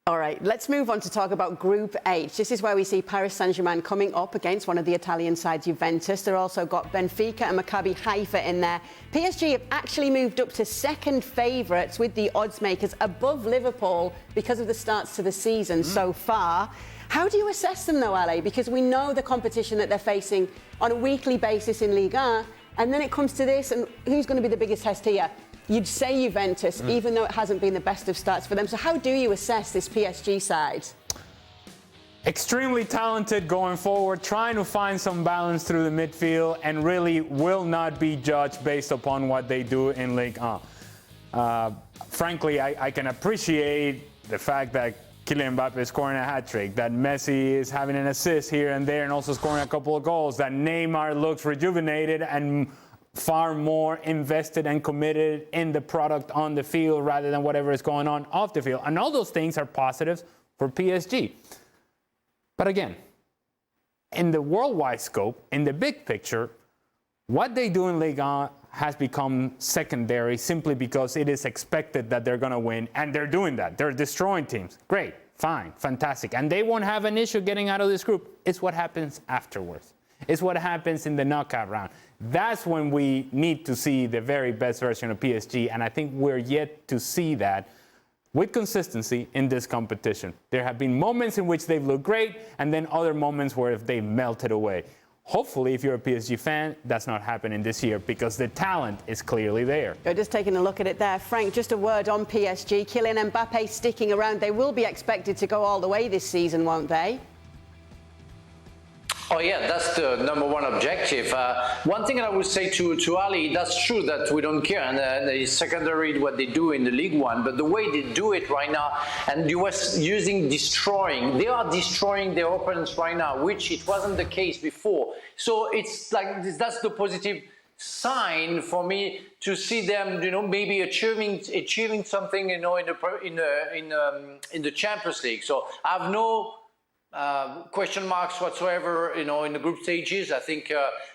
All right, let's move on to talk about Group H. This is where we see Paris Saint-Germain coming up against one of the Italian sides, Juventus. They've also got Benfica and Maccabi Haifa in there. PSG have actually moved up to second favourites with the odds makers above Liverpool because of the starts to the season so far. How do you assess them though, Ale? Because we know the competition that they're facing on a weekly basis in Liga, and then it comes to this, and who's going to be the biggest test here? You'd say Juventus, even though it hasn't been the best of starts for them. So how do you assess this PSG side? Extremely talented going forward, trying to find some balance through the midfield, and really will not be judged based upon what they do in Ligue 1. Frankly, I can appreciate the fact that Kylian Mbappe is scoring a hat-trick, that Messi is having an assist here and there and also scoring a couple of goals, that Neymar looks rejuvenated and far more invested and committed in the product on the field rather than whatever is going on off the field. And all those things are positives for PSG. But again, in the worldwide scope, in the big picture, what they do in Liga has become secondary simply because it is expected that they're going to win, and they're doing that. They're destroying teams. Great, fine, fantastic. And they won't have an issue getting out of this group. It's what happens afterwards. It's what happens in the knockout round. That's when we need to see the very best version of PSG, and I think we're yet to see that with consistency in this competition. There have been moments in which they've looked great, and then other moments where they've melted away. Hopefully, if you're a PSG fan, that's not happening this year because the talent is clearly there. You're just taking a look at it there. Frank, just a word on PSG. Kylian Mbappe sticking around. They will be expected to go all the way this season, won't they? Oh yeah, that's the number one objective. One thing I would say to Ali, that's true that we don't care, and it's secondary what they do in the League One, but the way they do it right now, and you was using destroying, they are destroying their opponents right now, which it wasn't the case before. So it's like that's the positive sign for me to see them, maybe achieving something, in the Champions League. So I have no question marks whatsoever, in the group stages. I think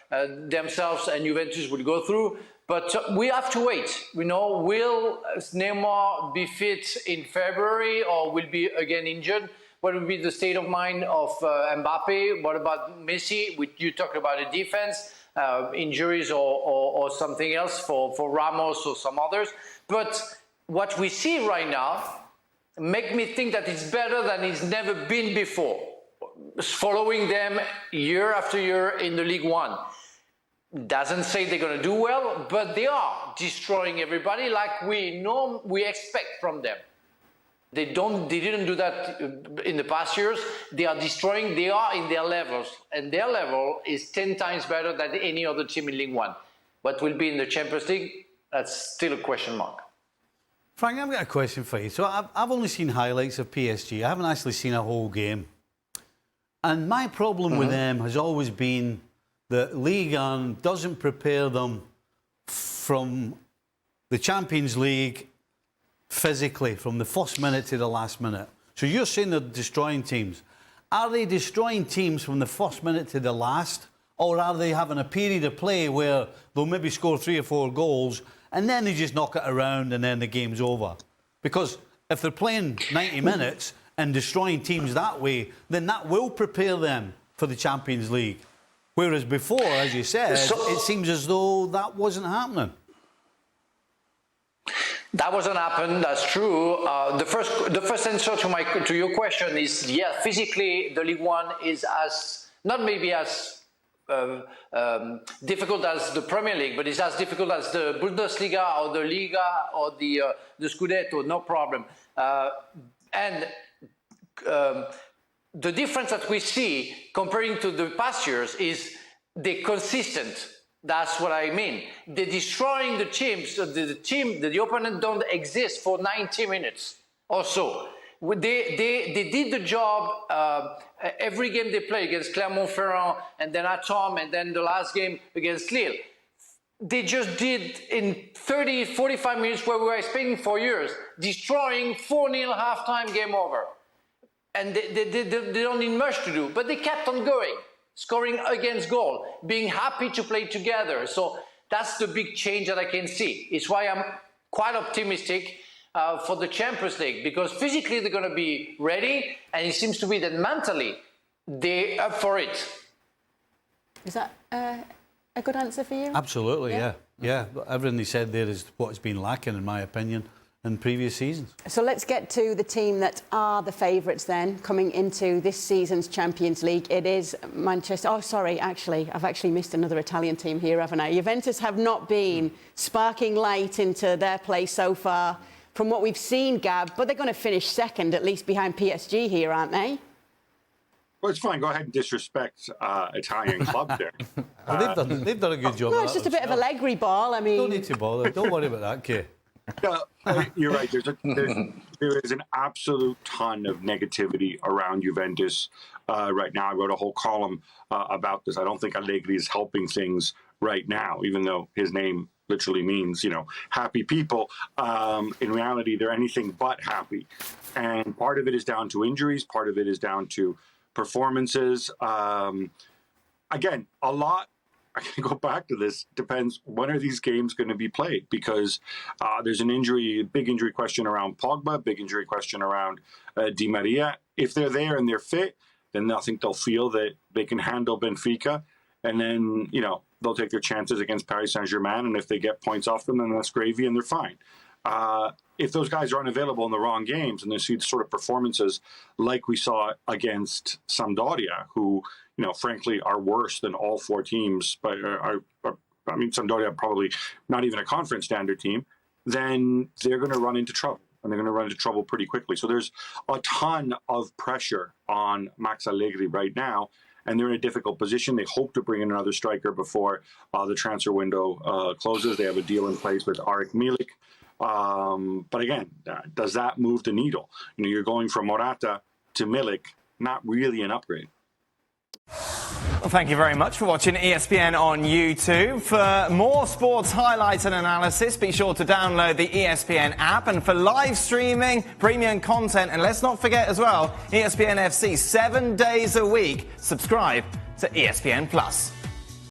themselves and Juventus will go through, but we have to wait. Will Neymar be fit in February or will be again injured? What will be the state of mind of Mbappe? What about Messi? You talked about the defense, injuries or something else for Ramos or some others. But what we see right now make me think that it's better than it's never been before, following them year after year in the League One. Doesn't say they're going to do well, but they are destroying everybody like we expect from them. They didn't do that in the past years. They are destroying, they are in their levels, and their level is 10 times better than any other team in League One. What will be in the Champions League, that's still a question mark. Frank, I've got a question for you. So I've only seen highlights of PSG. I haven't actually seen a whole game. And my problem with them has always been that Ligue 1 doesn't prepare them from the Champions League physically, from the first minute to the last minute. So you're saying they're destroying teams. Are they destroying teams from the first minute to the last? Or are they having a period of play where they'll maybe score 3 or 4 goals and then they just knock it around and then the game's over? Because if they're playing 90 minutes and destroying teams that way, then that will prepare them for the Champions League. Whereas before, as you said, it seems as though that wasn't happening. That wasn't happen. That's true. The first answer to your question is, yeah, physically the League One is not maybe as difficult as the Premier League, but it's as difficult as the Bundesliga or the Liga or the Scudetto, no problem. The difference that we see comparing to the past years is they're consistent. That's what I mean. They're destroying the teams. The opponent don't exist for 90 minutes or so. They did the job every game they play against Clermont-Ferrand and then Atom and then the last game against Lille. They just did in 30, 45 minutes where we were expecting for years, destroying 4-0 halftime, game over. And they don't need much to do, but they kept on going, scoring against goal, being happy to play together. So that's the big change that I can see. It's why I'm quite optimistic. for the Champions League, because physically they're going to be ready, and it seems to be that mentally they're up for it. Is that a good answer for you? Absolutely, yeah. Everything they said there is what has been lacking, in my opinion, in previous seasons. So let's get to the team that are the favourites then, coming into this season's Champions League. It is Manchester... Oh, sorry, actually, I've actually missed another Italian team here, haven't I? Juventus have not been sparking light into their play so far from what we've seen, Gab, but they're going to finish second, at least behind PSG here, aren't they? Well, it's fine. Go ahead and disrespect Italian clubs there. Well, they've done a good job. No, it's just a bit of a Allegri ball. I mean... Don't need to bother. Don't worry about that, Kay. You're right. There is an absolute ton of negativity around Juventus right now. I wrote a whole column about this. I don't think Allegri is helping things right now, even though his name literally means, happy people. In reality, they're anything but happy. And part of it is down to injuries. Part of it is down to performances. Again, a lot. I can go back to this. Depends, when are these games going to be played? Because there's an big injury question around Pogba, big injury question around Di Maria. If they're there and they're fit, then I think they'll feel that they can handle Benfica. And then, they'll take their chances against Paris Saint-Germain. And if they get points off them, then that's gravy and they're fine. If those guys are unavailable in the wrong games and they see the sort of performances like we saw against Sampdoria, who, frankly, are worse than all four teams, but Sampdoria are probably not even a conference standard team, then they're going to run into trouble. And they're going to run into trouble pretty quickly. So there's a ton of pressure on Max Allegri right now, and they're in a difficult position. They hope to bring in another striker before the transfer window closes. They have a deal in place with Arik Milik. But again, does that move the needle? You're going from Morata to Milik, not really an upgrade. Well, thank you very much for watching ESPN on YouTube. For more sports highlights and analysis, be sure to download the ESPN app. And for live streaming, premium content, and let's not forget as well, ESPN FC 7 days a week. Subscribe to ESPN Plus.